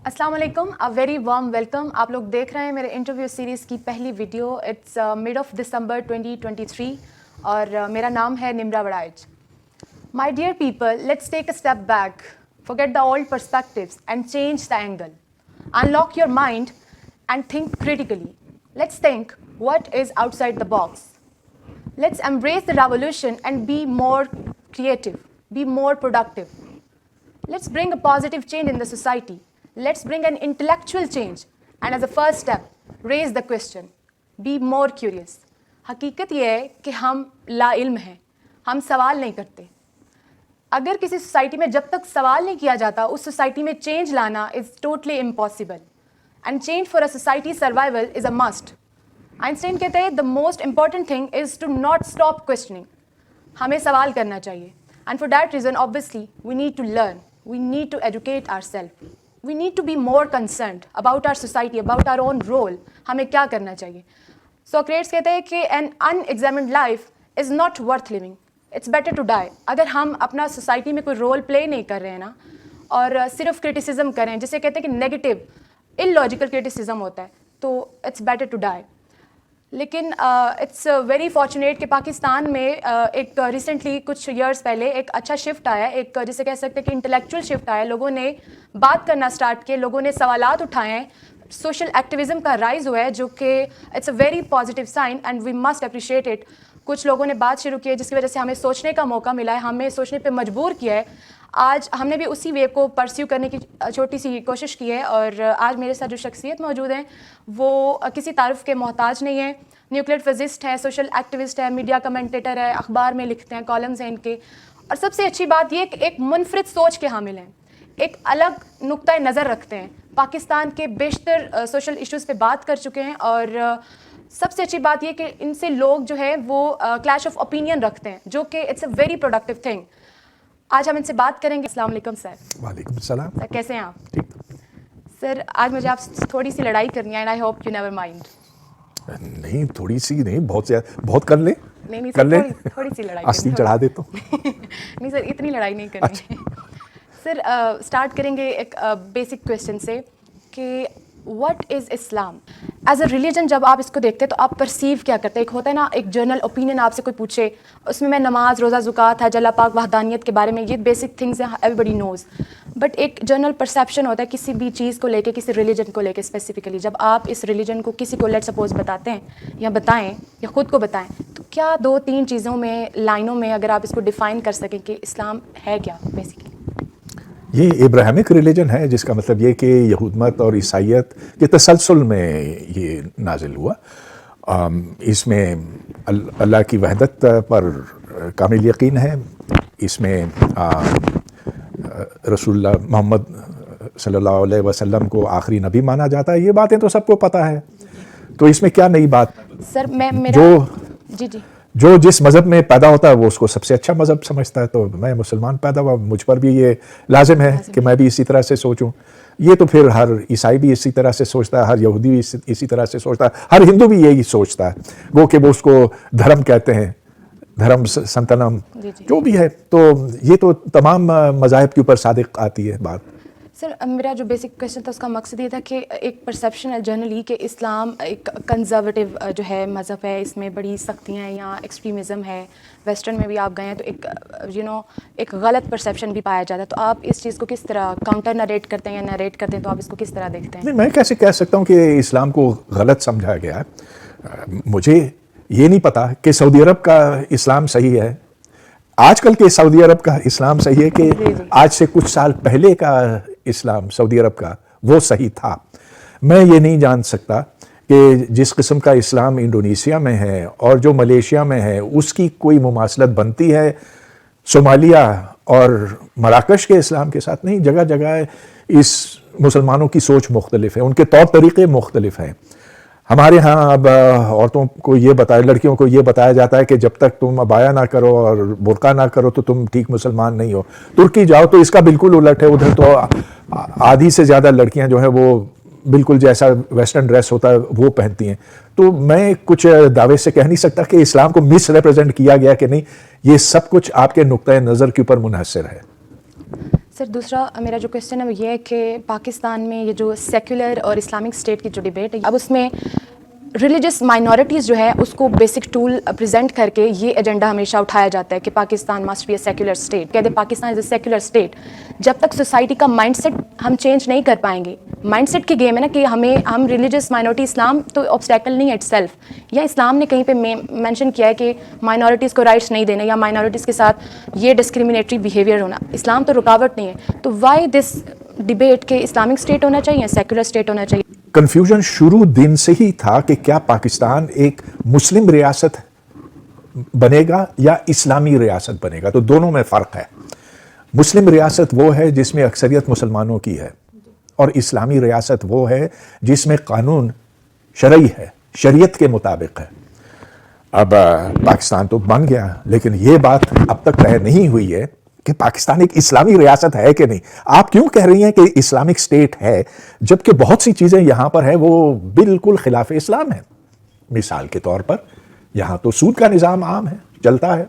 السلام علیکم، a very warm welcome. آپ لوگ دیکھ رہے ہیں میرے انٹرویو سیریز کی پہلی video. It's mid of December 2023 اور میرا نام ہے Nimra Warraich. My dear people, let's take a step back. Forget the old perspectives and change the angle. Unlock your mind and think critically. Let's think what is outside the box. Let's embrace the revolution and be more creative, be more productive. Let's bring a positive change in the society. Let's bring an intellectual change. And as a first step, raise the question. Be more curious. حقیقت یہ ہے کہ ہم لا علم ہیں. ہم سوال نہیں کرتے. اگر کسی سوسائٹی میں جب تک سوال نہیں کیا جاتا, اس سوسائٹی میں چینج لانا is totally impossible. And change for a society survival is a must. Einstein کہتے ہیں the most important thing is to not stop questioning. ہمیں سوال کرنا چاہیے. And for that reason, obviously, we need to learn. We need to educate ourselves. We need to be more concerned about our society, about our own role. ہمیں کیا کرنا چاہیے. Socrates کہتے ہیں کہ an unexamined life is not worth living. It's better to die. اگر ہم اپنا سوسائٹی میں کوئی رول پلے نہیں کر رہے ہیں نا, اور صرف کرٹیسزم کریں, جسے کہتے ہیں کہ نیگیٹو illogical کرٹیسزم ہوتا ہے, تو it's better to die. لیکن اٹس ویری فارچونیٹ کہ پاکستان میں ایک ریسنٹلی کچھ ایئرس پہلے ایک اچھا شفٹ آیا, ایک جسے کہہ سکتے ہیں کہ انٹلیکچوئل شفٹ آیا. لوگوں نے بات کرنا اسٹارٹ کیے, لوگوں نے سوالات اٹھائے ہیں, سوشل ایکٹیویزم کا رائز ہوا ہے, جو کہ it's a very positive sign and we must appreciate it. کچھ لوگوں نے بات شروع کی ہے جس کی وجہ سے ہمیں سوچنے کا موقع ملا ہے, ہمیں سوچنے پہ مجبور کیا ہے. آج ہم نے بھی اسی ویو کو پرسیو کرنے کی چھوٹی سی کوشش کی ہے, اور آج میرے ساتھ جو شخصیت موجود ہیں وہ کسی تعارف کے محتاج نہیں ہیں. نیوکلیئر فزسٹ ہے, سوشل ایکٹیوسٹ ہے, میڈیا کمنٹیٹر ہے, اخبار میں لکھتے ہیں, کالمز ہیں ان کے, اور سب سے اچھی بات یہ کہ ایک منفرد سوچ کے حامل ہیں, ایک الگ نقطۂ نظر رکھتے ہیں, پاکستان کے بیشتر سوشل ایشوز پہ بات کر چکے ہیں, اور سب سے اچھی بات یہ کہ ان سے لوگ جو ہے وہ کلیش آف اوپینین رکھتے ہیں, جو کہ it's a very productive thing. آج ہم ان سے بات کریں گے. السلام علیکم سر. وعلیکم السلام. سر کیسے ہیں آپ؟ ٹھیک. سر آج مجھے آپ تھوڑی سی لڑائی کرنی ہے, and I hope you never mind. نہیں, تھوڑی سی نہیں, بہت زیادہ, بہت کر لیں. نہیں کر لیں, تھوڑی سی لڑائی آستین چڑھا دیتا ہوں. نہیں سر, اتنی لڑائی نہیں کرنی. سر اسٹارٹ کریں گے ایک بیسک کویشچن سے کہ what is Islam as a religion. جب آپ اس کو دیکھتے ہیں تو آپ پرسیو کیا کرتے ہیں؟ ایک ہوتا ہے نا ایک جنرل اوپینین, آپ سے کوئی پوچھے, اس میں نماز, روزہ, زکوٰۃ, حج, اللہ پاک, وحدانیت کے بارے میں, یہ بیسک تھنگز ہیں, ایوری بڈی نوز. بٹ ایک جنرل پرسیپشن ہوتا ہے کسی بھی چیز کو لے کے, کسی ریلیجن کو لے کے اسپیسیفکلی. جب آپ اس ریلیجن کو کسی کو لیٹ سپوز بتاتے ہیں یا بتائیں یا خود کو بتائیں, تو کیا 2-3 چیزوں میں, لائنوں میں اگر آپ اس کو ڈیفائن کر سکیں کہ اسلام ہے کیا بیسکلی؟ یہ ابراہیمک ریلیجن ہے, جس کا مطلب یہ کہ یہود مت اور عیسائیت کے تسلسل میں یہ نازل ہوا. اس میں اللہ کی وحدت پر کامل یقین ہے. اس میں رسول اللہ محمد صلی اللہ علیہ وسلم کو آخری نبی مانا جاتا ہے. یہ باتیں تو سب کو پتہ ہے, تو اس میں کیا نئی بات؟ سر میرا جی جو جس مذہب میں پیدا ہوتا ہے وہ اس کو سب سے اچھا مذہب سمجھتا ہے. تو میں مسلمان پیدا ہوا, مجھ پر بھی یہ لازم ہے کہ میں بھی اسی طرح سے سوچوں. یہ تو پھر ہر عیسائی بھی اسی طرح سے سوچتا ہے, ہر یہودی بھی اسی طرح سے سوچتا ہے, ہر ہندو بھی یہی سوچتا ہے. وہ کہ وہ اس کو دھرم کہتے ہیں, دھرم سنتنم جو بھی ہے. تو یہ تو تمام مذاہب کے اوپر صادق آتی ہے بات. سر میرا جو بیسک کویشچن تھا اس کا مقصد یہ تھا کہ ایک پرسیپشن ہے جنرلی کہ اسلام ایک کنزرویٹو جو ہے مذہب ہے, اس میں بڑی سختیاں ہیں یا ایکسٹریمزم ہے. ویسٹرن میں بھی آپ گئے ہیں تو ایک ایک غلط پرسیپشن بھی پایا جاتا ہے. تو آپ اس چیز کو کس طرح کاؤنٹر نریٹ کرتے ہیں یا نریٹ کرتے ہیں, تو آپ اس کو کس طرح دیکھتے ہیں؟ نہیں, میں کیسے کہہ سکتا ہوں کہ اسلام کو غلط سمجھا گیا ہے. مجھے یہ نہیں پتا کہ سعودی عرب کا اسلام صحیح ہے, آج کل کے سعودی عرب کا اسلام صحیح ہے, کہ آج سے کچھ سال پہلے کا اسلام سعودی عرب کا وہ صحیح تھا. میں یہ نہیں جان سکتا کہ جس قسم کا اسلام انڈونیشیا میں ہے اور جو ملیشیا میں ہے, اس کی کوئی مماثلت بنتی ہے صومالیہ اور مراکش کے اسلام کے ساتھ. نہیں, جگہ جگہ اس مسلمانوں کی سوچ مختلف ہے, ان کے طور طریقے مختلف ہیں. ہمارے ہاں اب عورتوں کو یہ لڑکیوں کو یہ بتایا جاتا ہے کہ جب تک تم عبایا نہ کرو اور برقع نہ کرو تو تم ٹھیک مسلمان نہیں ہو. ترکی جاؤ تو اس کا بالکل الٹ ہے, ادھر تو آدھی سے زیادہ لڑکیاں جو ہیں وہ بالکل جیسا ویسٹرن ڈریس ہوتا ہے وہ پہنتی ہیں. تو میں کچھ دعوے سے کہہ نہیں سکتا کہ اسلام کو مس ریپرزینٹ کیا گیا کہ نہیں, یہ سب کچھ آپ کے نقطۂ نظر کے اوپر منحصر ہے. سر دوسرا میرا جو کویشچن ہے وہ یہ ہے کہ پاکستان میں یہ جو سیکولر اور اسلامک اسٹیٹ کی جو ڈبیٹ ہے اب اس میں ریلیجس مائنورٹیز جو ہے اس کو بیسک ٹول پریزنٹ کر کے یہ ایجنڈا ہمیشہ اٹھایا جاتا ہے کہ Pakistan must be a secular state. کہتے ہیں Pakistan is a secular state. جب تک سوسائٹی کا مائنڈ سیٹ ہم چینج نہیں کر پائیں گے, مائنڈ سیٹ کی گیم ہے نا کہ ہم ریلیجس مائنورٹی اسلام تو آبسٹیکل نہیں ہے اٹ سیلف, یا اسلام نے کہیں پہ مینشن کیا ہے کہ مائنورٹیز کو رائٹس نہیں دینے یا مائنورٹیز کے ساتھ یہ ڈسکریمنیٹری بیہیویئر ہونا, اسلام تو رکاوٹ نہیں ہے. تو وائی دس ڈبیٹ کہ اسلامک اسٹیٹ ہونا چاہیے یا سیکولر اسٹیٹ ہونا چاہیے؟ کنفیوژن شروع دن سے ہی تھا کہ کیا پاکستان ایک مسلم ریاست بنے گا یا اسلامی ریاست بنے گا. تو دونوں میں فرق ہے. مسلم ریاست وہ ہے جس میں اکثریت مسلمانوں کی ہے, اور اسلامی ریاست وہ ہے جس میں قانون شرعی ہے, شریعت کے مطابق ہے. اب پاکستان تو بن گیا, لیکن یہ بات اب تک طے نہیں ہوئی ہے کہ پاکستان ایک اسلامی ریاست ہے کہ نہیں. آپ کیوں کہہ رہی ہیں کہ اسلامک اسٹیٹ ہے جبکہ بہت سی چیزیں یہاں پر ہیں وہ بالکل خلاف اسلام ہیں. مثال کے طور پر یہاں تو سود کا نظام عام ہے, چلتا ہے.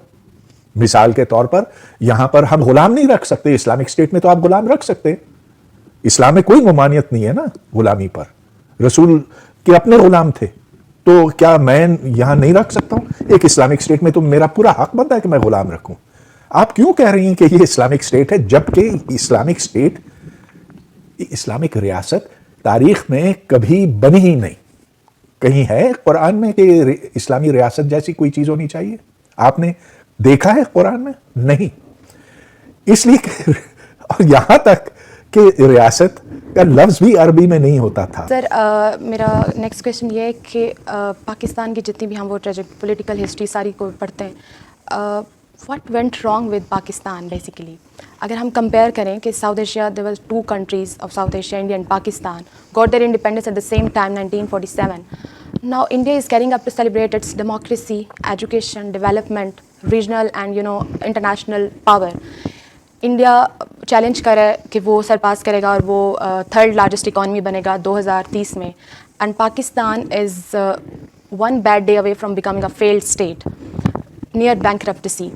مثال کے طور پر یہاں پر ہم غلام نہیں رکھ سکتے, اسلامک اسٹیٹ میں تو آپ غلام رکھ سکتے. اسلام میں کوئی ممانعت نہیں ہے نا غلامی پر, رسول کے اپنے غلام تھے, تو کیا میں یہاں نہیں رکھ سکتا ہوں؟ ایک اسلامک اسٹیٹ میں تو میرا پورا حق بنتا ہے کہ میں غلام رکھوں. آپ کیوں کہہ رہی ہیں کہ یہ اسلامک اسٹیٹ ہے جبکہ اسلامک اسٹیٹ, اسلامک ریاست تاریخ میں کبھی بنی ہی نہیں. کہیں ہے قرآن میں کہ اسلامی ریاست جیسی کوئی چیز ہونی چاہیے؟ آپ نے دیکھا ہے قرآن میں؟ نہیں. اس لیے اور یہاں تک کہ ریاست کا لفظ بھی عربی میں نہیں ہوتا تھا. سر میرا نیکسٹ کویشچن یہ ہے کہ پاکستان کی جتنی بھی ہم وہ پولیٹیکل ہسٹری ساری کو پڑھتے ہیں, what went wrong with Pakistan basically? اگر ہم کمپیئر کریں کہ south Asia, there were two countries of South Asia, India and Pakistan, got their independence at the same time, 1947. Now India is getting up to celebrate its democracy, education, development, regional and international power. India challenge کر رہا ہے کہ وہ surpass کرے گا اور وہ third largest economy بنے گا 2030 میں, and Pakistan is one bad day away from becoming a failed state near bankruptcy.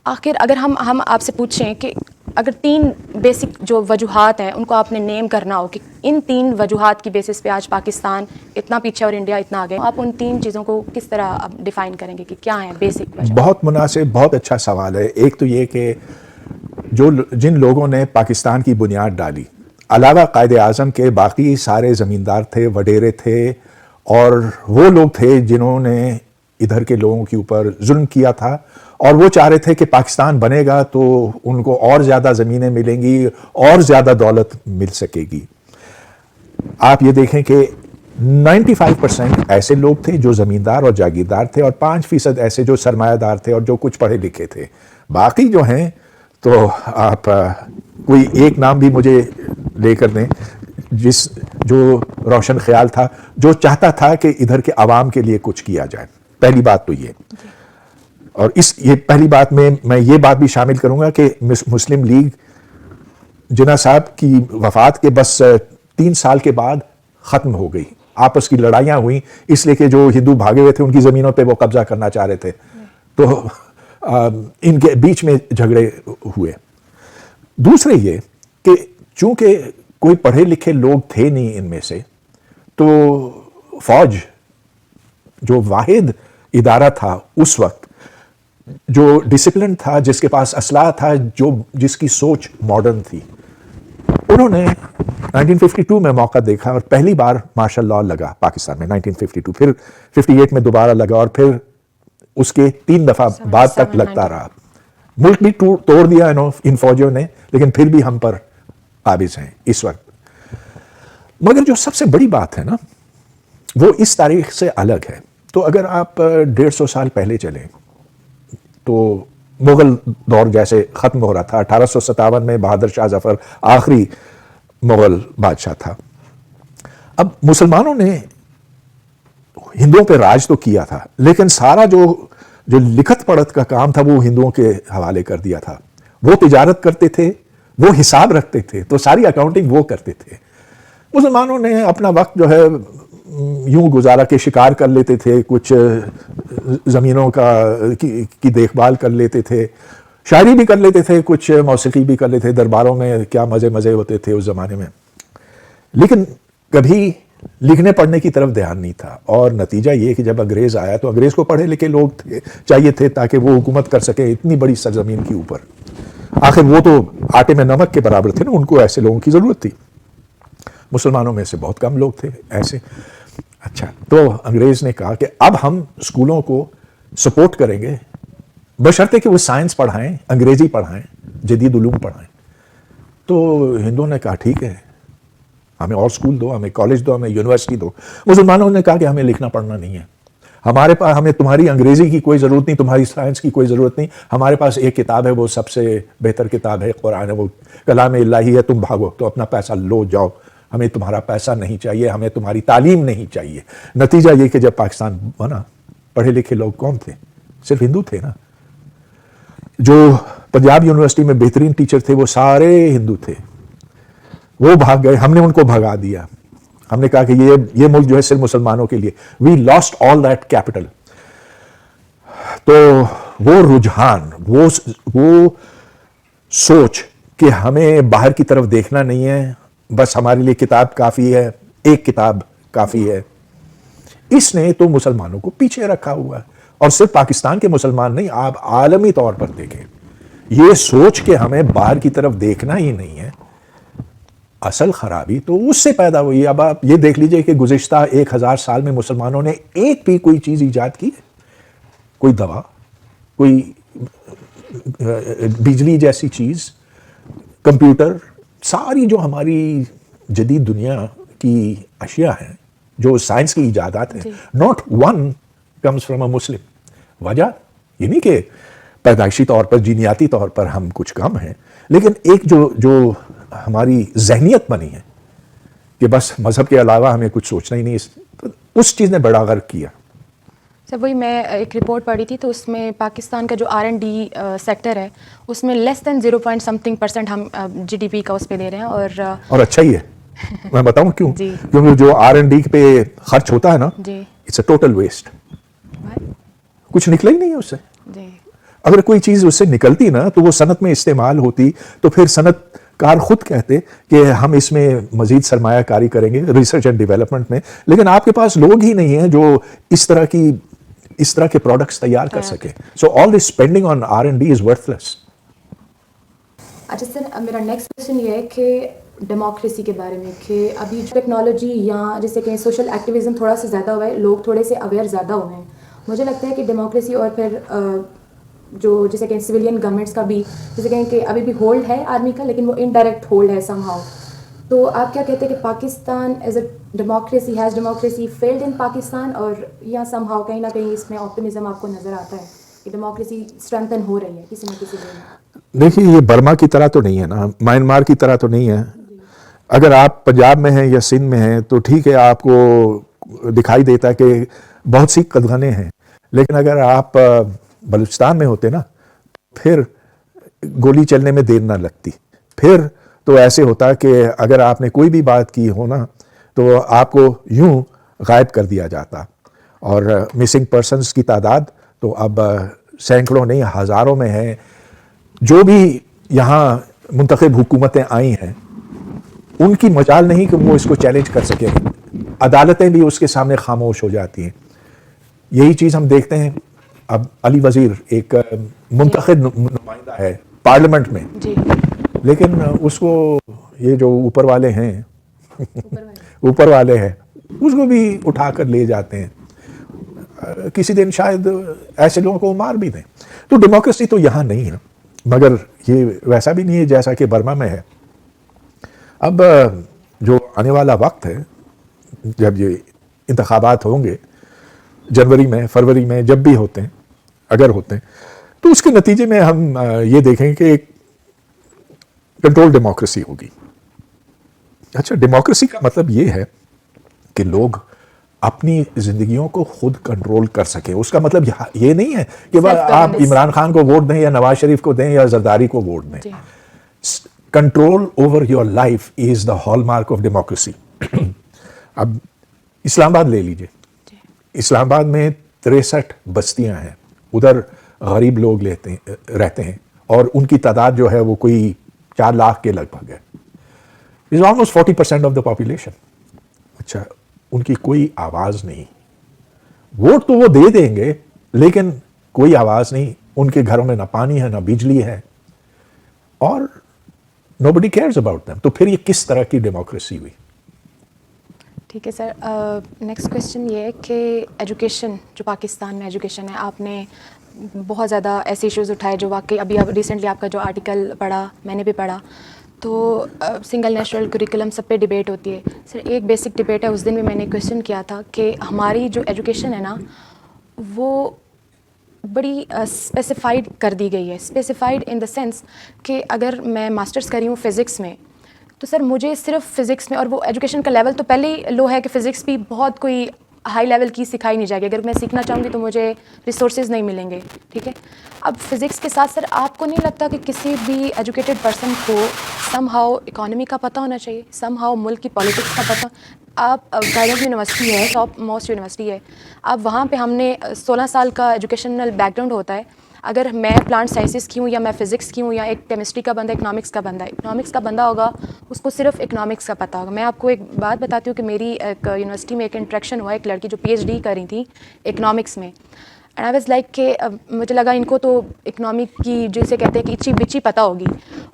آخر اگر ہم آپ سے پوچھیں کہ اگر 3 بیسک جو وجوہات ہیں ان کو آپ نے نیم کرنا ہو کہ ان 3 وجوہات کی بیسس پہ آج پاکستان اتنا پیچھے اور انڈیا اتنا آگے, آپ ان 3 چیزوں کو کس طرح ڈیفائن کریں گے کہ کیا ہیں بیسک وجہ؟ بہت مناسب, بہت اچھا سوال ہے. ایک تو یہ کہ جن لوگوں نے پاکستان کی بنیاد ڈالی, علاوہ قائد اعظم کے باقی سارے زمیندار تھے, وڈیرے تھے, اور وہ لوگ تھے جنہوں نے ادھر کے لوگوں کے اوپر ظلم کیا تھا, اور وہ چاہ رہے تھے کہ پاکستان بنے گا تو ان کو اور زیادہ زمینیں ملیں گی, اور زیادہ دولت مل سکے گی. آپ یہ دیکھیں کہ 95% ایسے لوگ تھے جو زمیندار اور جاگیردار تھے, اور 5% ایسے جو سرمایہ دار تھے اور جو کچھ پڑھے لکھے تھے. باقی جو ہیں تو آپ کوئی ایک نام بھی مجھے لے کر دیں جو روشن خیال تھا, جو چاہتا تھا کہ ادھر کے عوام کے لیے کچھ کیا جائے. پہلی بات تو یہ, اور یہ پہلی بات میں یہ بات بھی شامل کروں گا کہ مسلم لیگ جناح صاحب کی وفات کے بس 3 سال کے بعد ختم ہو گئی. آپس کی لڑائیاں ہوئیں اس لیے کہ جو ہندو بھاگے ہوئے تھے ان کی زمینوں پہ وہ قبضہ کرنا چاہ رہے تھے, تو ان کے بیچ میں جھگڑے ہوئے. دوسرے یہ کہ چونکہ کوئی پڑھے لکھے لوگ تھے نہیں ان میں سے, تو فوج جو واحد ادارہ تھا اس وقت, جو ڈسپلن تھا, جس کے پاس اسلحہ تھا, جس کی سوچ ماڈرن تھی, انہوں نے 1952 میں موقع دیکھا اور پہلی بار مارشل لاء لگا پاکستان میں 1952, پھر 58 میں دوبارہ لگا, اور پھر اس کے 3 دفعہ بعد تک لگتا رہا. ملک بھی توڑ دیا ان فوجیوں نے, لیکن پھر بھی ہم پر قابض ہیں اس وقت. مگر جو سب سے بڑی بات ہے نا, وہ اس تاریخ سے الگ ہے. تو اگر آپ 150 سال پہلے چلیں تو مغل دور جیسے ختم ہو رہا تھا. 1857 میں بہادر شاہ ظفر آخری مغل بادشاہ تھا. اب مسلمانوں نے ہندوؤں پہ راج تو کیا تھا, لیکن سارا جو لکھت پڑھت کا کام تھا وہ ہندوؤں کے حوالے کر دیا تھا. وہ تجارت کرتے تھے, وہ حساب رکھتے تھے, تو ساری اکاؤنٹنگ وہ کرتے تھے. مسلمانوں نے اپنا وقت جو ہے یوں گزارا کہ شکار کر لیتے تھے, کچھ زمینوں کی دیکھ بھال کر لیتے تھے, شاعری بھی کر لیتے تھے, کچھ موسیقی بھی کر لیتے تھے, درباروں میں کیا مزے ہوتے تھے اس زمانے میں, لیکن کبھی لکھنے پڑھنے کی طرف دھیان نہیں تھا. اور نتیجہ یہ کہ جب انگریز آیا تو انگریز کو پڑھے لکھے لوگ چاہیے تھے تاکہ وہ حکومت کر سکے اتنی بڑی سرزمین کے اوپر. آخر وہ تو آٹے میں نمک کے برابر تھے نا, ان کو ایسے لوگوں کی ضرورت تھی. مسلمانوں میں سے بہت کم لوگ تھے ایسے. اچھا, تو انگریز نے کہا کہ اب ہم اسکولوں کو سپورٹ کریں گے بشرطے کہ وہ سائنس پڑھائیں, انگریزی پڑھائیں, جدید علوم پڑھائیں. تو ہندوؤں نے کہا ٹھیک ہے, ہمیں اور اسکول دو, ہمیں کالج دو, ہمیں یونیورسٹی دو. مسلمانوں نے کہا کہ ہمیں لکھنا پڑھنا نہیں ہے, ہمارے پاس, ہمیں تمہاری انگریزی کی کوئی ضرورت نہیں, تمہاری سائنس کی کوئی ضرورت نہیں, ہمارے پاس ایک کتاب ہے, وہ سب سے بہتر کتاب ہے, قرآن ہے, وہ کلام الہی ہے, تم بھاگو, تو اپنا پیسہ لو جاؤ, ہمیں تمہارا پیسہ نہیں چاہیے, ہمیں تمہاری تعلیم نہیں چاہیے. نتیجہ یہ کہ جب پاکستان بنا, پڑھے لکھے لوگ کون تھے؟ صرف ہندو تھے نا. جو پنجاب یونیورسٹی میں بہترین ٹیچر تھے وہ سارے ہندو تھے, وہ بھاگ گئے, ہم نے ان کو بھگا دیا. ہم نے کہا کہ یہ ملک جو ہے صرف مسلمانوں کے لیے. وی لاسٹ آل دیٹ کیپٹل. تو وہ رجحان, وہ سوچ کہ ہمیں باہر کی طرف دیکھنا نہیں ہے, بس ہمارے لیے کتاب کافی ہے, ایک کتاب کافی ہے, اس نے تو مسلمانوں کو پیچھے رکھا ہوا ہے. اور صرف پاکستان کے مسلمان نہیں, آپ عالمی طور پر دیکھیں, یہ سوچ کہ ہمیں باہر کی طرف دیکھنا ہی نہیں ہے, اصل خرابی تو اس سے پیدا ہوئی. اب آپ یہ دیکھ لیجئے کہ گزشتہ 1000 سال میں مسلمانوں نے ایک بھی کوئی چیز ایجاد کی ہے, کوئی دوا, کوئی بجلی جیسی چیز, کمپیوٹر, ساری جو ہماری جدید دنیا کی اشیاء ہیں, جو سائنس کی ایجادات ہیں, not one comes from a Muslim. وجہ یہ نہیں کہ پیدائشی طور پر, جینیاتی طور پر ہم کچھ کم ہیں, لیکن ایک جو ہماری ذہنیت بنی ہے کہ بس مذہب کے علاوہ ہمیں کچھ سوچنا ہی نہیں, اس چیز نے بڑا غرق کیا. سر وہی میں ایک رپورٹ پڑھی تھی, تو اس میں پاکستان کا جو R&D سیکٹر ہے اس میں لیس دین 0.something% ہم GDP کا اس پہ دے رہے ہیں. اور اچھا ہی ہے, میں بتاؤں کیوں. کیونکہ جو R&D پہ خرچ ہوتا ہے نا, اٹس اے ٹوٹل ویسٹ, کچھ نکلا ہی نہیں ہے اس سے. اگر کوئی چیز اس سے نکلتی نا تو وہ صنعت میں استعمال ہوتی, تو پھر صنعت کار خود کہتے کہ ہم اس میں مزید سرمایہ کاری کریں گے ریسرچ اینڈ ڈیولپمنٹ میں, لیکن آپ کے پاس لوگ ہی نہیں ہیں جو اس طرح کے پروڈکٹس تیار کر سکے. So all this spending on R&D is worth less. اچھا سر, میرا نیکسٹ کوشچن یہ ہے کہ ڈیموکریسی کے بارے میں, کہ ابھی جو ٹیکنالوجی یا جیسے کہ سوشل ایکٹیویزم تھوڑا سا زیادہ ہوا ہے, لوگ تھوڑے سے اویئر زیادہ ہوئے ہیں, مجھے لگتا ہے کہ ڈیموکریسی اور پھر جو جیسے کہ سویلین گورنمنٹس کا بھی جیسے کہیں کہ ابھی بھی ہولڈ ہے آرمی کا, لیکن وہ انڈائریکٹ ہولڈ ہے سم ہاؤ. تو آپ کیا کہتے ہیں کہ Pakistan as a democracy, has democracy failed in Pakistan, اور یا سم ہاؤ کہیں نہ کہیں اس میں آپٹمزم آپ کو نظر آتا ہے کہ ڈیموکریسی اسٹرینتھن ہو رہی ہے کسی نہ کسی وے؟ دیکھیے, یہ برما کی طرح تو نہیں ہے نا, میانمار کی طرح تو نہیں ہے. اگر آپ پنجاب میں ہیں یا سندھ میں ہیں تو ٹھیک ہے, آپ کو دکھائی دیتا ہے کہ بہت سی قدغنیں ہیں, لیکن اگر آپ بلوچستان میں ہوتے نا, پھر گولی چلنے میں دیر نہ لگتی. پھر تو ایسے ہوتا کہ اگر آپ نے کوئی بھی بات کی ہو نا تو آپ کو یوں غائب کر دیا جاتا. اور مسنگ پرسنز کی تعداد تو اب سینکڑوں نہیں ہزاروں میں ہے. جو بھی یہاں منتخب حکومتیں آئی ہیں ان کی مجال نہیں کہ وہ اس کو چیلنج کر سکیں, عدالتیں بھی اس کے سامنے خاموش ہو جاتی ہیں. یہی چیز ہم دیکھتے ہیں. اب علی وزیر ایک منتخب نمائندہ ہے پارلیمنٹ میں, لیکن اس کو یہ جو اوپر والے ہیں اس کو بھی اٹھا کر لے جاتے ہیں. کسی دن شاید ایسے لوگوں کو مار بھی دیں. تو ڈیموکریسی تو یہاں نہیں ہے, مگر یہ ویسا بھی نہیں ہے جیسا کہ برما میں ہے. اب جو آنے والا وقت ہے, جب یہ انتخابات ہوں گے جنوری میں, فروری میں, جب بھی ہوتے ہیں, اگر ہوتے ہیں, تو اس کے نتیجے میں ہم یہ دیکھیں کہ ایک کنٹرول ڈیموکریسی ہوگی. اچھا, ڈیموکریسی کا مطلب یہ ہے کہ لوگ اپنی زندگیوں کو خود کنٹرول کر سکیں. اس کا مطلب یہ نہیں ہے کہ آپ عمران خان کو ووٹ دیں یا نواز شریف کو دیں یا زرداری کو ووٹ دیں. Control over your life is the hall mark of democracy. اب اسلام آباد لے لیجئے. اسلام آباد میں 63 بستیاں ہیں, ادھر غریب لوگ رہتے ہیں, اور ان کی تعداد جو ہے وہ کوئی 4 لاکھ کے لگ بھگ ہے. Is almost 40% of the population. اچھا, ان کی کوئی آواز نہیں. ووٹ تو وہ دے دیں گے لیکن کوئی آواز نہیں. ان کے گھروں میں نہ پانی ہے نہ بجلی ہے, اور nobody cares about them. تو پھر یہ کس طرح کی ڈیموکریسی ہوئی؟ ٹھیک ہے سر. نیکسٹ کویشچن یہ ہے کہ ایجوکیشن, جو پاکستان میں ایجوکیشن ہے, آپ نے بہت زیادہ ایسے ایشوز اٹھائے جو واقعی ابھی ریسنٹلی آپ کا جو آرٹیکل پڑھا, میں نے بھی پڑھا, تو سنگل نیشنل کریکولم سب پہ ڈبیٹ ہوتی ہے. سر ایک بیسک ڈبیٹ ہے, اس دن بھی میں نے کویشچن کیا تھا کہ ہماری جو ایجوکیشن ہے نا وہ بڑی اسپیسیفائڈ کر دی گئی ہے. اسپیسیفائڈ ان دا سینس کہ اگر میں ماسٹرس کر رہی ہوں فزکس میں, تو سر مجھے صرف فزکس میں, اور وہ ایجوکیشن کا لیول تو پہلے ہی لو ہے کہ فزکس بھی بہت کوئی ہائی لیول کی سکھائی نہیں جائے گی. اگر میں سیکھنا چاہوں گی تو مجھے ریسورسز نہیں ملیں گے. ٹھیک ہے, اب فزکس کے ساتھ سر آپ کو نہیں لگتا کہ کسی بھی ایجوکیٹڈ پرسن کو سم ہاؤ اکانومی کا پتہ ہونا چاہیے, سم ہاؤ ملک کی پالیٹکس کا پتہ. آپ گائیڈنس یونیورسٹی ہے, ٹاپ موسٹ یونیورسٹی ہے, اب وہاں پہ ہم نے 16 سال کا ایجوکیشنل بیک گراؤنڈ ہوتا ہے. اگر میں پلانٹ سائنسز کی ہوں یا میں فزکس کی ہوں یا ایک کیمسٹری کا بندہ, اکنامکس کا بندہ ہے, اکنامکس کا بندہ ہوگا اس کو صرف اکنامکس کا پتہ ہوگا. میں آپ کو ایک بات بتاتی ہوں کہ میری ایک یونیورسٹی میں ایک انٹریکشن ہوا, ایک لڑکی جو پی ایچ ڈی کر رہی تھی اکنامکس میں, اینڈ آئی واز لائک کہ مجھے لگا ان کو تو اکنامک کی جسے کہتے ہیں کہ اچھی بچی پتہ ہوگی,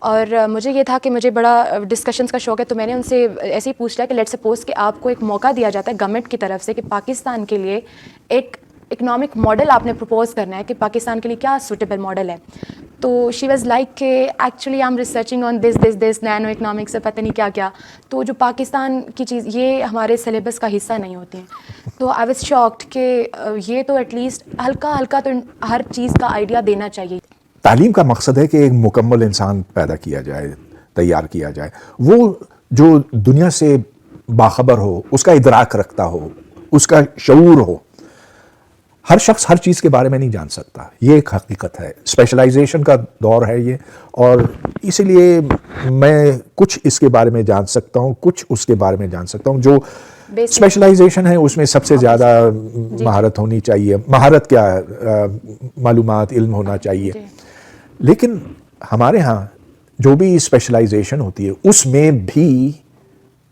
اور مجھے یہ تھا کہ مجھے بڑا ڈسکشنس کا شوق ہے. تو میں نے ان سے ایسے ہی پوچھ لیا کہ لیٹ سپوز کہ آپ کو ایک موقع دیا جاتا ہے گورنمنٹ کی طرف سے کہ پاکستان کے لیے ایک اکنامک ماڈل آپ نے پروپوز کرنا ہے کہ پاکستان کے لیے کیا سوٹیبل ماڈل ہے. تو شی واز لائک کہ actually I am researching on this Nano economics سے پتہ نہیں کیا کیا, تو جو پاکستان کی چیز یہ ہمارے سلیبس کا حصہ نہیں ہوتی ہیں. تو آئی واز شاکڈ کہ یہ تو ایٹ لیسٹ ہلکا ہلکا تو ہر چیز کا آئیڈیا دینا چاہیے. تعلیم کا مقصد ہے کہ ایک مکمل انسان پیدا کیا جائے, تیار کیا جائے, وہ جو دنیا سے باخبر ہو, اس کا ادراک رکھتا ہو, اس کا شعور ہو. ہر شخص ہر چیز کے بارے میں نہیں جان سکتا, یہ ایک حقیقت ہے. اسپیشلائزیشن کا دور ہے یہ, اور اسی لیے میں کچھ اس کے بارے میں جان سکتا ہوں, کچھ اس کے بارے میں جان سکتا ہوں. جو اسپیشلائزیشن ہے اس میں سب سے زیادہ مہارت ہونی چاہیے. مہارت کیا ہے, معلومات, علم ہونا چاہیے. لیکن ہمارے ہاں جو بھی اسپیشلائزیشن ہوتی ہے اس میں بھی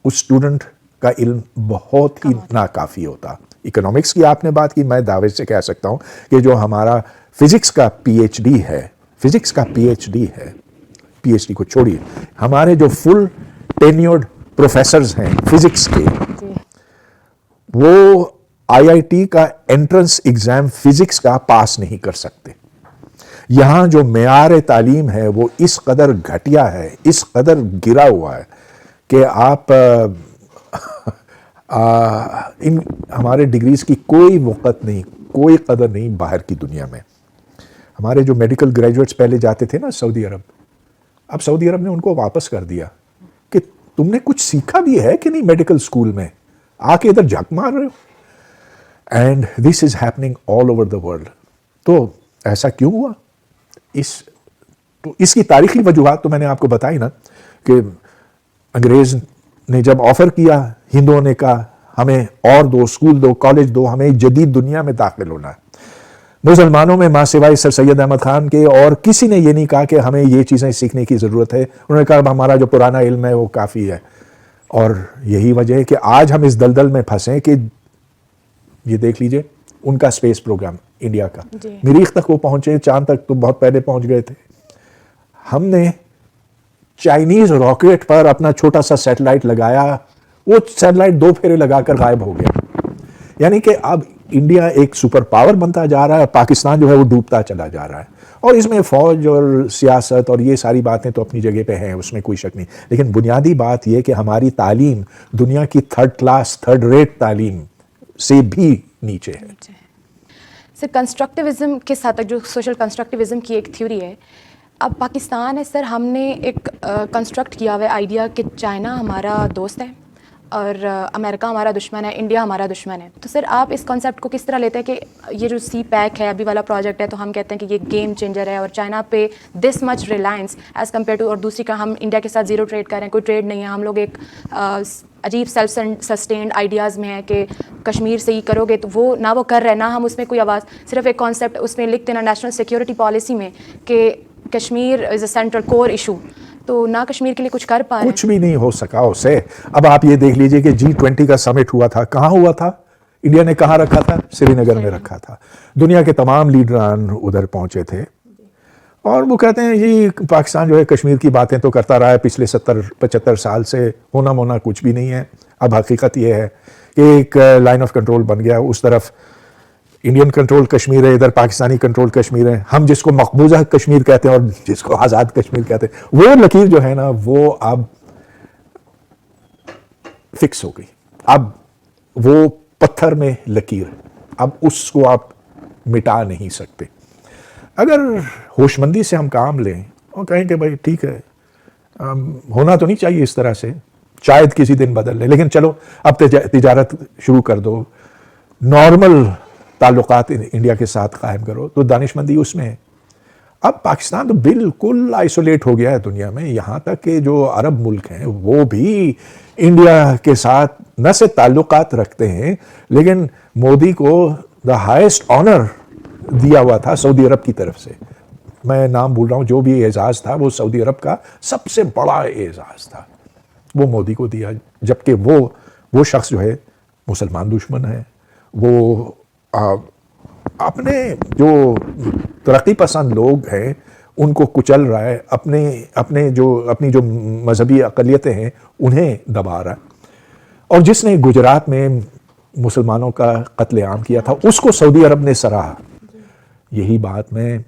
اس اسٹوڈنٹ کا علم بہت ہی ناکافی ہوتا. اکنامکس کی آپ نے بات کی, میں دعوے سے کہہ سکتا ہوں کہ جو ہمارا فزکس کا پی ایچ ڈی ہے, فزکس کا پی ایچ ڈی ہے, پی ایچ ڈی کو چھوڑیے, ہمارے جو فل ٹینیورڈ پروفیسرز ہیں فزکس کے, وہ آئی آئی ٹی کا انٹرنس ایگزام فزکس کا پاس نہیں کر سکتے. یہاں جو معیار تعلیم ہے وہ اس قدر گھٹیا ہے, اس قدر گرا ہوا ہے کہ آپ ان ہمارے ڈگریز کی کوئی وقت نہیں, کوئی قدر نہیں باہر کی دنیا میں. ہمارے جو میڈیکل گریجویٹس پہلے جاتے تھے نا سعودی عرب, اب سعودی عرب نے ان کو واپس کر دیا کہ تم نے کچھ سیکھا بھی ہے کہ نہیں میڈیکل اسکول میں, آ کے ادھر جھک مار رہے ہو. And this is happening all over the world. تو ایسا کیوں ہوا؟ تو اس کی تاریخی وجوہات تو میں نے آپ کو بتائی نا, کہ انگریز نے جب آفر کیا, ہندوؤں نے کہا ہمیں اور دو, اسکول دو, کالج دو, ہمیں جدید دنیا میں داخل ہونا ہے. مسلمانوں میں ماں سوائے سر سید احمد خان کے اور کسی نے یہ نہیں کہا کہ ہمیں یہ چیزیں سیکھنے کی ضرورت ہے. انہوں نے کہا ہمارا جو پرانا علم ہے وہ کافی ہے. اور یہی وجہ ہے کہ آج ہم اس دلدل میں پھنسے کہ یہ دیکھ لیجئے ان کا اسپیس پروگرام انڈیا کا, مریخ تک وہ پہنچے, چاند تک تو بہت پہلے پہنچ گئے تھے. ہم نے چائنیز راکٹ پر اپنا چھوٹا سا سیٹلائٹ لگایا, وہ سیٹلائٹ 2 پھیرے لگا کر غائب ہو گیا. یعنی کہ اب انڈیا ایک سپر پاور بنتا جا رہا ہے, پاکستان جو ہے وہ ڈوبتا چلا جا رہا ہے. اور اس میں فوج اور سیاست اور یہ ساری باتیں تو اپنی جگہ پہ ہیں, اس میں کوئی شک نہیں. لیکن بنیادی بات یہ کہ ہماری تعلیم دنیا کی تھرڈ ریٹ تعلیم سے بھی نیچے ہے. سر کنسٹرکٹیوزم کے ساتھ جو سوشل کنسٹرکٹیوزم کی ایک تھیوری ہے, اب پاکستان ہے سر, ہم نے ایک کنسٹرکٹ کیا ہوا آئیڈیا کہ چائنا ہمارا دوست ہے اور امریکہ ہمارا دشمن ہے, انڈیا ہمارا دشمن ہے. تو سر آپ اس کانسیپٹ کو کس طرح لیتے ہیں کہ یہ جو سی پیک ہے ابھی والا پروجیکٹ ہے, تو ہم کہتے ہیں کہ یہ گیم چینجر ہے اور چائنا پہ دس مچ ریلائنس ایز کمپیئر ٹو, اور دوسری کا ہم انڈیا کے ساتھ زیرو ٹریڈ کر رہے ہیں, کوئی ٹریڈ نہیں ہے, ہم لوگ ایک عجیب سیلف سسٹینڈ آئیڈیاز میں ہے کہ کشمیر سے ہی کرو گے, تو وہ نہ وہ کر رہے ہیں, نہ ہم اس میں کوئی آواز, صرف ایک کانسیپٹ اس میں لکھ دینا نیشنل سیکیورٹی پالیسی میں کہ کشمیر از اے سینٹرل کور ایشو, تو نہ کشمیر کے لیے کچھ کر پا رہے ہیں. کچھ بھی نہیں ہو سکا اسے. اب آپ یہ دیکھ لیجئے کہ G20 کا سمٹ ہوا تھا, کہاں ہوا تھا؟ انڈیا نے کہاں رکھا تھا؟ سری نگر میں رکھا تھا. دنیا کے تمام لیڈران ادھر پہنچے تھے, اور وہ کہتے ہیں جی پاکستان جو ہے کشمیر کی باتیں تو کرتا رہا ہے پچھلے 70-75 سال سے, ہونا مونا کچھ بھی نہیں ہے. اب حقیقت یہ ہے کہ ایک لائن آف کنٹرول بن گیا, اس طرف انڈین کنٹرول کشمیر ہے, ادھر پاکستانی کنٹرول کشمیر ہے. ہم جس کو مقبوضہ کشمیر کہتے ہیں اور جس کو آزاد کشمیر کہتے ہیں, وہ لکیر جو ہے نا وہ اب فکس ہو گئی. اب وہ پتھر میں لکیر, اب اس کو آپ مٹا نہیں سکتے. اگر ہوش مندی سے ہم کام لیں اور کہیں کہ بھائی ٹھیک ہے ہونا تو نہیں چاہیے اس طرح سے, شاید کسی دن بدل لیں, لیکن چلو اب تجارت شروع کر دو, نارمل تعلقات انڈیا کے ساتھ قائم کرو, تو دانش مندی اس میں ہے. اب پاکستان تو بالکل آئسولیٹ ہو گیا ہے دنیا میں, یہاں تک کہ جو عرب ملک ہیں وہ بھی انڈیا کے ساتھ نہ صرف تعلقات رکھتے ہیں, لیکن مودی کو دا ہائیسٹ آنر دیا ہوا تھا سعودی عرب کی طرف سے. میں نام بھول رہا ہوں, جو بھی اعزاز تھا وہ سعودی عرب کا سب سے بڑا اعزاز تھا, وہ مودی کو دیا, جبکہ وہ شخص جو ہے مسلمان دشمن ہے. وہ اپنے جو ترقی پسند لوگ ہیں ان کو کچل رہا ہے, اپنی جو مذہبی اقلیتیں ہیں انہیں دبا رہا ہے. اور جس نے گجرات میں مسلمانوں کا قتل عام کیا تھا اس کو سعودی عرب نے سراہا. یہی بات میں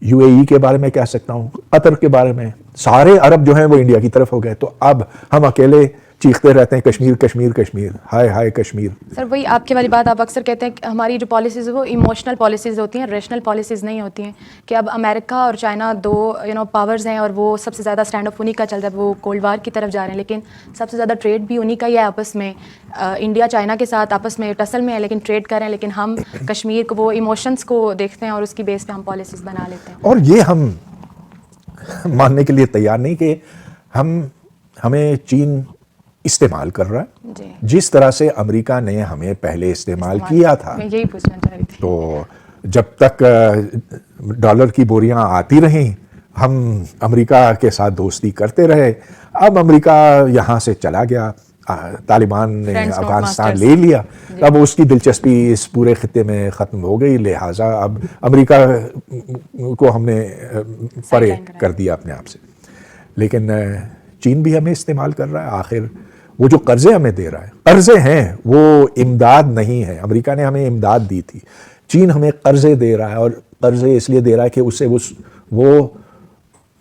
UAE کے بارے میں کہہ سکتا ہوں, قطر کے بارے میں. سارے عرب جو ہیں وہ انڈیا کی طرف ہو گئے, تو اب ہم اکیلے چیختے رہتے ہیں کشمیر کشمیر کشمیر, ہائے ہائے کشمیر. سر وہی آپ کی والی بات, آپ اکثر کہتے ہیں کہ ہماری جو پالیسیز وہ ایموشنل پالیسیز ہوتی ہیں, ریشنل پالیسیز نہیں ہوتی ہیں. کہ اب امریکہ اور چائنا دو پاورز ہیں, اور وہ سب سے زیادہ اسٹینڈ اپ انہیں کا چل رہا ہے, وہ کولڈ وار کی طرف جا رہے ہیں, لیکن سب سے زیادہ ٹریڈ بھی انہیں کا ہی ہے آپس میں. انڈیا چائنا کے ساتھ آپس میں ٹسل میں ہے, لیکن ٹریڈ کر رہے ہیں, لیکن ہم کشمیر کو وہ ایموشنس کو دیکھتے ہیں اور اس کی بیس پہ ہم پالیسیز بنا لیتے ہیں. اور یہ ہم ماننے کے لیے تیار نہیں کہ ہمیں چین استعمال کر رہا ہے, جس طرح سے امریکہ نے ہمیں پہلے استعمال کیا تھا. میں یہی پوچھنا چاہ رہی تھی. تو جب تک ڈالر کی بوریاں آتی رہیں ہم امریکہ کے ساتھ دوستی کرتے رہے. اب امریکہ یہاں سے چلا گیا, طالبان نے افغانستان لے لیا, اب اس کی دلچسپی اس پورے خطے میں ختم ہو گئی, لہٰذا اب امریکہ کو ہم نے پرے کر دیا اپنے آپ سے. لیکن چین بھی ہمیں استعمال کر رہا ہے. آخر وہ جو قرضے ہمیں دے رہا ہے, قرضے ہیں وہ امداد نہیں ہے. امریکہ نے ہمیں امداد دی تھی, چین ہمیں قرضے دے رہا ہے, اور قرضے اس لیے دے رہا ہے کہ اس سے وہ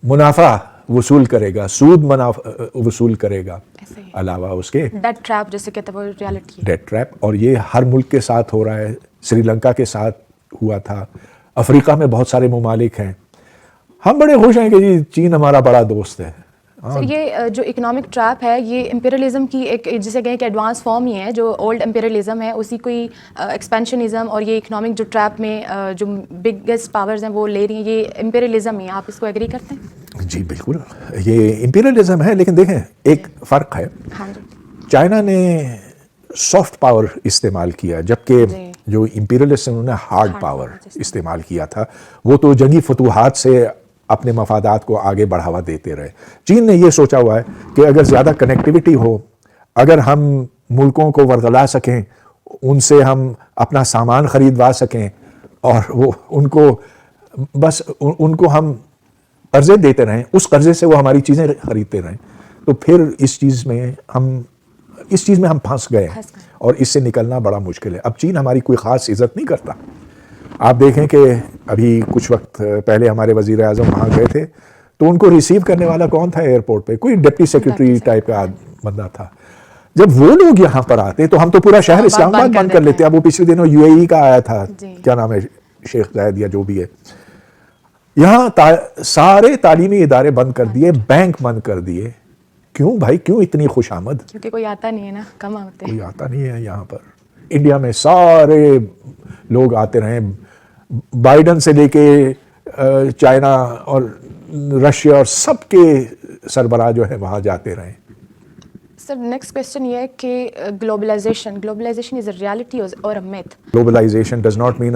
منافع وصول کرے گا, سود وصول کرے گا, علاوہ اس کے ڈیٹ ٹریپ جیسے کہتے ہیں وہ ریالٹی ہے. Date trap. اور یہ ہر ملک کے ساتھ ہو رہا ہے, سری لنکا کے ساتھ ہوا تھا, افریقہ میں بہت سارے ممالک ہیں. ہم بڑے خوش ہیں کہ جی چین ہمارا بڑا دوست ہے. سر یہ جو اکنامک ٹریپ ہے یہ امپیریلزم کی ایک جسے کہیں کہ ایڈوانس فارم ہی ہے, جو اولڈ امپیریلزم ہے اسی کوئی ایکسپینشنزم, اور یہ اکنامک جو ٹریپ میں جو بگیسٹ پاورز ہیں وہ لے رہی ہیں, یہ امپیریلزم ہی ہے. آپ اس کو ایگری کرتے ہیں؟ جی بالکل, یہ امپیریلزم ہے, لیکن دیکھیں ایک فرق ہے. چائنا نے سافٹ پاور استعمال کیا, جبکہ جو امپیریلسٹ انہوں نے ہارڈ پاور استعمال کیا تھا. وہ تو جنگی فتوحات سے اپنے مفادات کو آگے بڑھاوا دیتے رہے. چین نے یہ سوچا ہوا ہے کہ اگر زیادہ کنیکٹیوٹی ہو, اگر ہم ملکوں کو ورغلا سکیں, ان سے ہم اپنا سامان خریدوا سکیں, اور وہ ان کو ہم قرضے دیتے رہیں, اس قرضے سے وہ ہماری چیزیں خریدتے رہیں, تو پھر اس چیز میں ہم پھنس گئے ہیں, اور اس سے نکلنا بڑا مشکل ہے. اب چین ہماری کوئی خاص عزت نہیں کرتا. آپ دیکھیں کہ ابھی کچھ وقت پہلے ہمارے وزیر اعظم وہاں گئے تھے, تو ان کو ریسیو کرنے والا کون تھا ایئرپورٹ پہ؟ کوئی ڈپٹی سیکرٹری ٹائپ کا بندہ تھا. جب وہ لوگ یہاں پر آتے تو ہم تو پورا شہر اسلام آباد بند کر لیتے. اب وہ پچھلے دنوں UAE کا آیا تھا, کیا نام ہے, شیخ زاید یا جو بھی ہے, یہاں سارے تعلیمی ادارے بند کر دیے, بینک بند کر دیے. کیوں بھائی, کیوں اتنی خوش آمد؟ کیونکہ کوئی آتا نہیں ہے نا, کم آتے ہیں. کوئی آتا نہیں ہے یہاں پر. انڈیا میں سارے لوگ آتے رہے, بائیڈن سے لے کے چائنا اور رشیا اور سب کے سربراہ جو ہے وہاں جاتے رہے. سر نیکسٹ کویسچن یہ ہے کہ گلوبلائزیشن از اے ریالٹی اور a myth. Globalization does not mean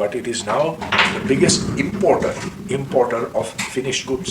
but it is now the biggest importer of finished goods.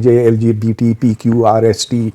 LGBT, PQ, RST.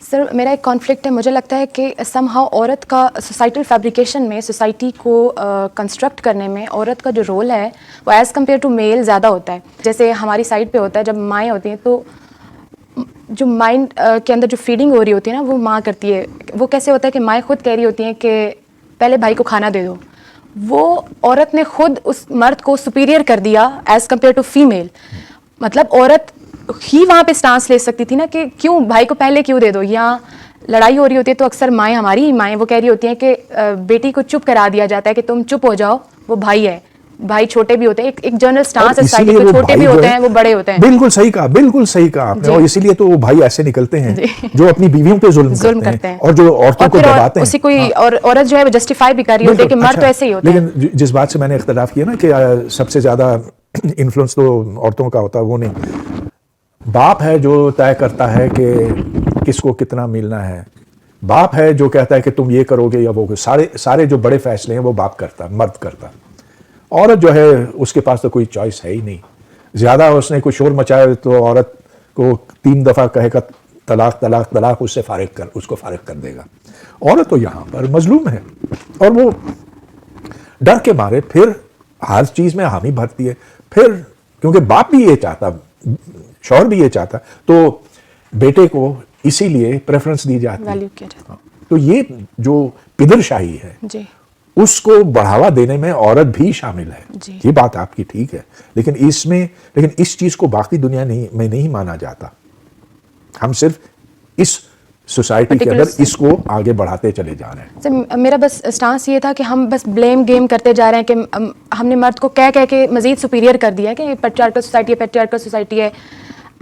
سر میرا ایک کانفلکٹ ہے, مجھے لگتا ہے کہ سم ہاؤ عورت کا سوسائٹل فیبریکیشن میں, سوسائٹی کو کنسٹرکٹ کرنے میں عورت کا جو رول ہے وہ ایز کمپیئر ٹو میل زیادہ ہوتا ہے. جیسے ہماری سائڈ پہ ہوتا ہے, جب مائیں ہوتی ہیں تو جو مائنڈ کے اندر جو فیڈنگ ہو رہی ہوتی ہے نا وہ ماں کرتی ہے. وہ کیسے ہوتا ہے کہ مائیں خود کہہ رہی ہوتی ہیں کہ پہلے بھائی کو کھانا دے دو, وہ عورت نے خود اس مرد کو سپیریئر کر دیا ایز کمپیئر ٹو فیمیل. مطلب عورت ہی وہاں پہ سٹانس لے سکتی تھی نا کہ کیوں بھائی کو پہلے کیوں دے دو. یا لڑائی ہو رہی ہوتی ہے تو اکثر مائیں, ہماری ہی مائیں, وہ کہہ رہی ہوتی ہیں کہ بیٹی کو چپ کرا دیا جاتا ہے کہ تم چپ ہو جاؤ, وہ بھائی ہے. بھائی چھوٹے بھی ہوتے ہیں, ایک جنرل سٹانس ہے سوسائٹی پہ, چھوٹے بھی ہوتے ہیں وہ بڑے ہوتے ہیں. بالکل صحیح کہا, بالکل صحیح کہا آپ نے. اور اسی لیے تو وہ بھائی ایسے نکلتے ہیں جو اپنی بیویوں پہ ظلم کرتے ہیں اور جو عورتوں کو دباتے ہیں. اسی کوئی اور عورت جو ہے وہ جسٹیفائی بھی کر رہی ہوتی ہے کہ مرد تو ایسے ہی ہوتا ہے. لیکن جس بات سے میں نے اختلاف کیا نا کہ سب سے زیادہ انفلوئنس تو عورتوں کا ہوتا ہے, وہ نہیں. باپ ہے جو طے کرتا ہے کہ کس کو کتنا ملنا ہے. باپ ہے جو کہتا ہے کہ تم یہ کرو گے یا وہ, سارے جو بڑے فیصلے ہیں وہ باپ کرتا, مرد کرتا. عورت جو ہے اس کے پاس تو کوئی چوائس ہے ہی نہیں. زیادہ اس نے کوئی شور مچایا تو عورت کو 3 دفعہ کہے گا طلاق طلاق طلاق, اس کو فارغ کر دے گا. عورت تو یہاں پر مظلوم ہے اور وہ ڈر کے مارے پھر ہر چیز میں حامی بھرتی ہے. پھر کیونکہ باپ بھی یہ چاہتا, شوہر بھی یہ چاہتا, تو بیٹے کو اسی لیے پریفرنس دی جاتی ہے. تو یہ جو پدر شاہی ہے جی, اس کو بڑھاوا دینے میں عورت بھی شامل ہے. جی. یہ بات آپ کی ٹھیک ہے, لیکن اس چیز کو باقی دنیا میں نہیں مانا جاتا. ہم صرف اس سوسائٹی کے اندر اس کو آگے بڑھاتے چلے جا رہے ہیں. میرا بس اسٹانس یہ تھا کہ ہم بس بلیم گیم کرتے جا رہے ہیں کہ ہم نے مرد کو کہہ کے مزید سپیریئر کر دیا کہ پیٹریارکل سوسائٹی ہے.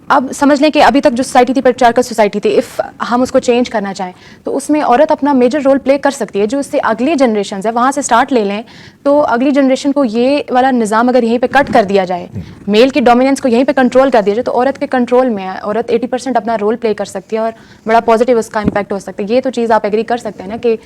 اب سمجھ لیں کہ ابھی تک جو سوسائٹی تھی پیٹریارکل سوسائٹی تھی, اف ہم اس کو چینج کرنا چاہیں تو اس میں عورت اپنا میجر رول پلے کر سکتی ہے. جو اس سے اگلی جنریشنز ہے وہاں سے سٹارٹ لے لیں تو اگلی جنریشن کو یہ والا نظام اگر یہیں پہ کٹ کر دیا جائے, میل کی ڈومیننس کو یہیں پہ کنٹرول کر دیا جائے, تو عورت کے کنٹرول میں ہے. عورت 80% اپنا رول پلے کر سکتی ہے اور بڑا پازیٹیو اس کا امپیکٹ ہو سکتا ہے. یہ تو چیز آپ ایگری کر سکتے ہیں نا کہ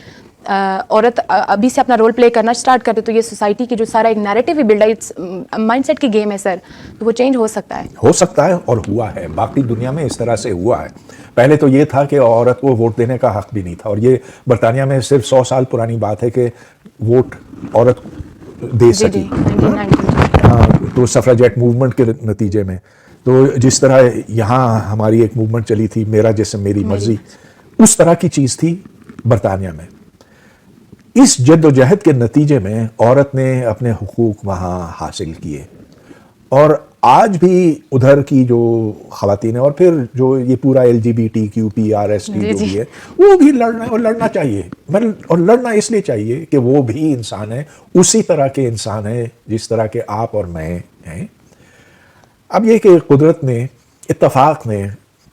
عورت ابھی سے اپنا رول پلے کرنا اسٹارٹ کرتے تو یہ سوسائٹی کی جو سارا ایک نیریٹو ہی بلڈ ہے, مائنڈ سیٹ کی گیم ہے سر, تو وہ چینج ہو سکتا ہے اور ہوا ہے. باقی دنیا میں اس طرح سے ہوا ہے. پہلے تو یہ تھا کہ عورت کو ووٹ دینے کا حق بھی نہیں تھا, اور یہ برطانیہ میں صرف 100 سال پرانی بات ہے کہ ووٹ عورت دے سکی. تو سفراجیٹ موومنٹ کے نتیجے میں, تو جس طرح یہاں ہماری ایک موومنٹ چلی تھی میرا جسم میری مرضی, اس طرح کی چیز تھی برطانیہ میں. اس جد و جہد کے نتیجے میں عورت نے اپنے حقوق وہاں حاصل کیے, اور آج بھی ادھر کی جو خواتین ہیں, اور پھر جو یہ پورا LGBTQ PRST جو بھی ہے, وہ بھی لڑنا چاہیے. اور لڑنا اس لیے چاہیے کہ وہ بھی انسان ہے, اسی طرح کے انسان ہے جس طرح کے آپ اور میں ہیں. اب یہ کہ قدرت نے, اتفاق نے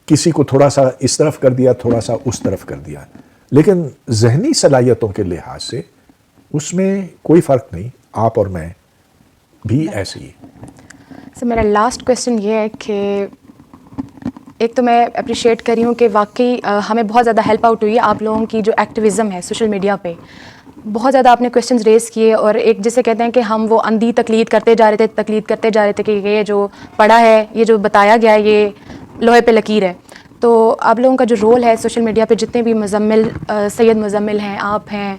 کسی کو تھوڑا سا اس طرف کر دیا, تھوڑا سا اس طرف کر دیا, لیکن ذہنی صلاحیتوں کے لحاظ سے اس میں کوئی فرق نہیں. آپ اور میں بھی ایسے ہی. سر میرا لاسٹ کویسچن یہ ہے کہ ایک تو میں اپریشیٹ کر رہی ہوں کہ واقعی ہمیں بہت زیادہ ہیلپ آؤٹ ہوئی ہے آپ لوگوں کی جو ایکٹیویزم ہے سوشل میڈیا پہ. بہت زیادہ آپ نے کویشچنز ریز کیے, اور ایک جسے کہتے ہیں کہ ہم وہ اندھی تقلید کرتے جا رہے تھے کہ یہ جو پڑھا ہے, یہ جو بتایا گیا ہے, یہ لوہے پہ لکیر ہے. تو آپ لوگوں کا جو رول ہے سوشل میڈیا پہ, جتنے بھی مزمل, سید مزمل ہیں, آپ ہیں,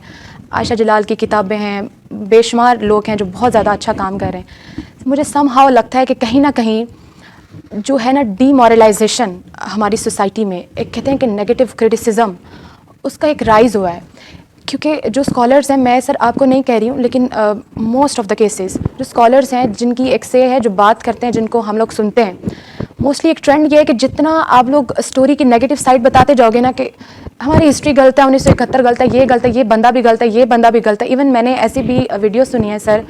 عائشہ جلال کی کتابیں ہیں, بے شمار لوگ ہیں جو بہت زیادہ اچھا کام کر رہے ہیں. مجھے سم ہاؤ لگتا ہے کہ کہیں نہ کہیں جو ہے نا ڈی مورلائزیشن ہماری سوسائٹی میں, ایک کہتے ہیں کہ نیگیٹو کرٹیسزم, اس کا ایک رائز ہوا ہے. کیونکہ جو اسکالرز ہیں, میں سر آپ کو نہیں کہہ رہی ہوں, لیکن موسٹ آف دا کیسز جو اسکالرز ہیں جن کی ایک سے ہے, جو بات کرتے ہیں, جن کو ہم لوگ سنتے ہیں, موسٹلی ایک ٹرینڈ یہ ہے کہ جتنا آپ لوگ اسٹوری کی نیگیٹو سائڈ بتاتے جاؤ گے نا کہ ہماری ہسٹری غلط ہے, 1971 غلط ہے, یہ بندہ بھی غلط ہے, یہ بندہ بھی غلط ہے. ایون میں نے ایسی بھی ویڈیو سنی ہے سر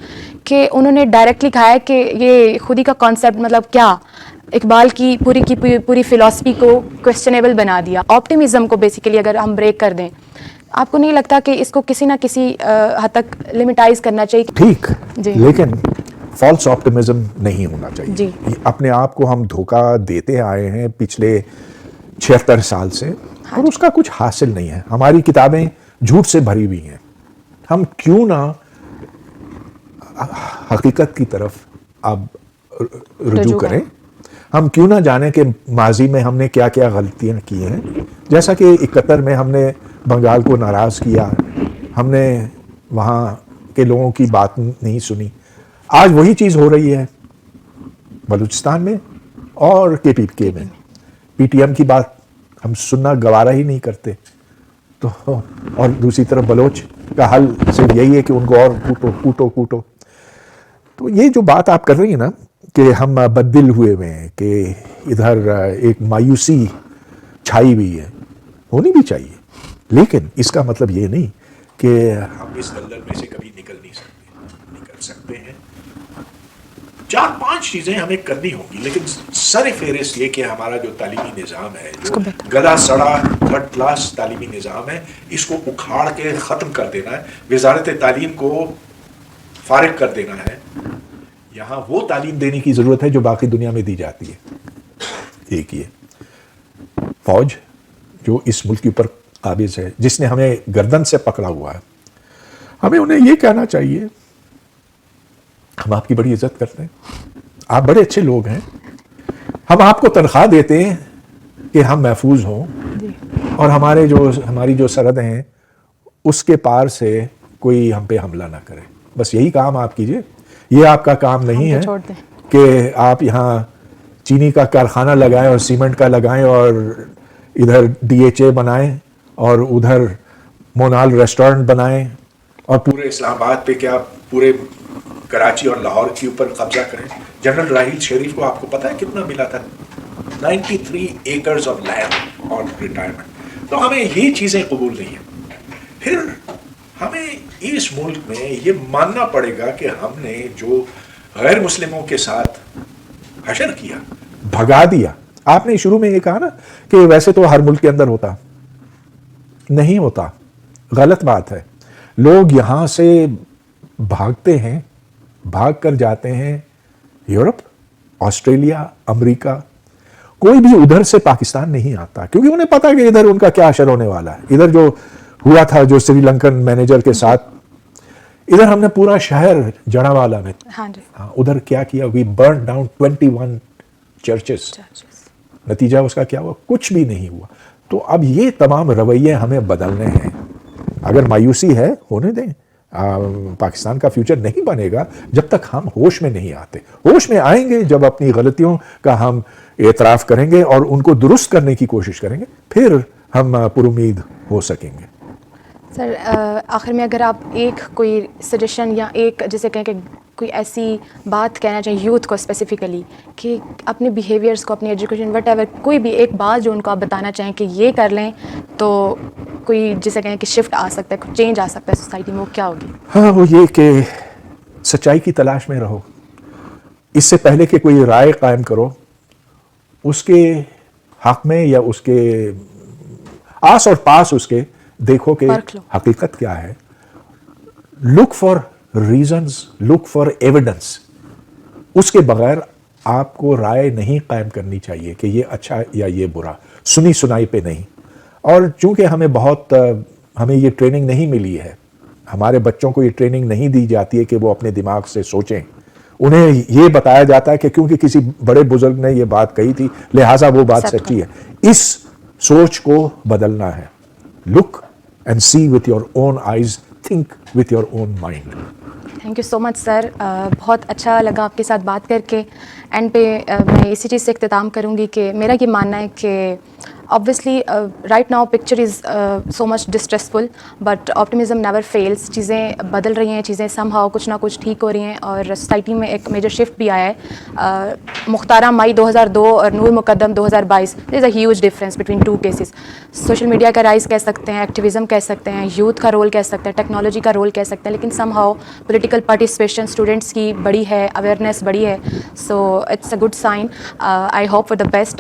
کہ انہوں نے ڈائریکٹلی کہا ہے کہ یہ خودی کا کانسیپٹ, مطلب کیا اقبال کی پوری فلاسفی کو کویسچنیبل بنا دیا. آپٹیمزم کو بیسیکلی اگر ہم بریک کر دیں, آپ کو نہیں لگتا کہ اس کو کسی نہ کسی حد تک لمیٹائز کرنا چاہیے؟ ٹھیک, لیکن فالس آپٹیمزم نہیں ہونا چاہیے. اپنے آپ کو ہم دھوکہ دیتے آئے ہیں پچھلے 76 سال سے, اور اس کا کچھ حاصل نہیں ہے. ہماری کتابیں جھوٹ سے بھری ہوئی ہیں. ہم کیوں نہ حقیقت کی طرف اب رجوع کریں. ہم کیوں نہ جانیں کہ ماضی میں ہم نے کیا کیا غلطیاں کی ہیں. جیسا کہ 71 میں ہم نے بنگال کو ناراض کیا, ہم نے وہاں کے لوگوں کی بات نہیں سنی. آج وہی چیز ہو رہی ہے بلوچستان میں اور کے پی کے میں. پی ٹی ایم کی بات ہم سننا گوارا ہی نہیں کرتے. تو اور دوسری طرف بلوچ کا حل صرف یہی ہے کہ ان کو اور کوٹو. تو یہ جو بات آپ کر رہی ہیں نا کہ ہم بددل ہوئے ہیں, کہ ادھر ایک مایوسی چھائی ہوئی ہے, ہونی بھی چاہیے, لیکن اس کا مطلب یہ نہیں کہ ہم اس دلدل میں سے کبھی نکل نہیں سکتے. نکل سکتے ہیں. 4-5 چیزیں ہمیں کرنی ہوں گی, لیکن سر فہرست یہ کہ ہمارا جو تعلیمی نظام ہے, جو گدا سڑا 3rd کلاس تعلیمی نظام ہے, اس کو اکھاڑ کے ختم کر دینا ہے. وزارت تعلیم کو فارغ کر دینا ہے. یہاں وہ تعلیم دینے کی ضرورت ہے جو باقی دنیا میں دی جاتی ہے. ایک یہ فوج جو اس ملک کے اوپر قابض ہے, جس نے ہمیں گردن سے پکڑا ہوا ہے, ہمیں انہیں یہ کہنا چاہیے ہم آپ کی بڑی عزت کرتے ہیں, آپ بڑے اچھے لوگ ہیں, ہم آپ کو تنخواہ دیتے ہیں کہ ہم محفوظ ہوں اور ہماری جو سرحدیں ہیں اس کے پار سے کوئی ہم پہ حملہ نہ کرے. بس یہی کام آپ کیجئے. یہ آپ کا کام نہیں ہے کہ آپ یہاں چینی کا کارخانہ لگائیں اور سیمنٹ کا لگائیں اور ادھر DHA بنائیں اور ادھر مونال ریسٹورنٹ بنائیں اور پورے اسلام آباد پہ کیا پورے کراچی اور لاہور کے اوپر قبضہ کریں. جنرل راحیل شریف کو آپ کو پتا ہے کتنا ملا تھا؟ 93 ایکرز آف لینڈ اور ریٹائرمنٹ. تو ہمیں یہ چیزیں قبول نہیں ہیں. پھر ہمیں اس ملک میں یہ ماننا پڑے گا کہ ہم نے جو غیر مسلموں کے ساتھ حشر کیا, بھگا دیا. آپ نے شروع میں یہ کہا نا کہ ویسے تو ہر ملک کے اندر ہوتا, نہیں ہوتا. غلط بات ہے. لوگ یہاں سے بھاگتے ہیں, بھاگ کر جاتے ہیں یورپ, آسٹریلیا, امریکہ. کوئی بھی ادھر سے پاکستان نہیں آتا کیونکہ انہیں پتا کہ ادھر ان کا کیا اثر ہونے والا ہے. ادھر جو ہوا تھا جو سری لنکن مینیجر کے ساتھ, ادھر ہم نے پورا شہر جڑاوالا میں ادھر کیا کیا, وی برن ڈاؤن 21 چرچز. نتیجہ اس کا کیا ہوا؟ کچھ بھی نہیں ہوا. تو اب یہ تمام رویے ہمیں بدلنے ہیں. اگر مایوسی ہے ہونے دیں. پاکستان کا فیوچر نہیں بنے گا جب تک ہم ہوش میں نہیں آتے. ہوش میں آئیں گے جب اپنی غلطیوں کا ہم اعتراف کریں گے اور ان کو درست کرنے کی کوشش کریں گے, پھر ہم پر امید ہو سکیں گے. سر آخر میں اگر آپ ایک کوئی سجیشن یا ایک جیسے کہیں کہ کوئی ایسی بات کہنا چاہیں یوتھ کو اسپیسیفکلی کہ اپنے بیہیویئرس کو, اپنی ایجوکیشن وٹ ایور, کوئی بھی ایک بات جو ان کو آپ بتانا چاہیں کہ یہ کر لیں تو کوئی جیسے کہیں کہ شفٹ آ سکتا ہے, چینج آ سکتا ہے سوسائٹی میں, وہ کیا ہوگی؟ ہاں, وہ یہ کہ سچائی کی تلاش میں رہو. اس سے پہلے کہ کوئی رائے قائم کرو, اس کے حق میں یا اس کے آس اور پاس اس کے دیکھو کہ حقیقت کیا ہے. Look for reasons, look for evidence. اس کے بغیر آپ کو رائے نہیں قائم کرنی چاہیے کہ یہ اچھا یا یہ برا, سنی سنائی پہ نہیں. اور چونکہ ہمیں یہ ٹریننگ نہیں ملی ہے, ہمارے بچوں کو یہ ٹریننگ نہیں دی جاتی ہے کہ وہ اپنے دماغ سے سوچیں. انہیں یہ بتایا جاتا ہے کہ کیونکہ کسی بڑے بزرگ نے یہ بات کہی تھی لہٰذا وہ بات سچی ہے. اس سوچ کو بدلنا ہے. Look and see with your own eyes, think with your own mind. Thank you so much sir, بہت اچھا لگا آپ کے ساتھ بات کر کے. اینڈ پہ میں اسی چیز سے اختتام کروں گی کہ میرا یہ ماننا ہے کہ obviously right now picture is so much distressful but optimism never fails. چیزیں بدل رہی ہیں, چیزیں somehow کچھ نہ کچھ ٹھیک ہو رہی ہیں اور سوسائٹی میں ایک میجر شفٹ بھی آیا ہے. مختارہ مائی 2002 اور نور مقدم 2022, there is a huge difference between two cases. Social media کا رائز کہہ سکتے ہیں, ایکٹیویزم کہہ سکتے ہیں, یوتھ کا رول کہہ سکتے ہیں, ٹیکنالوجی کا رول کہہ سکتے ہیں, لیکن somehow پولیٹیکل پارٹیسپیشن اسٹوڈنٹس کی بڑی ہے, اویئرنیس بڑی ہے. So it's a good sign. I hope for the best.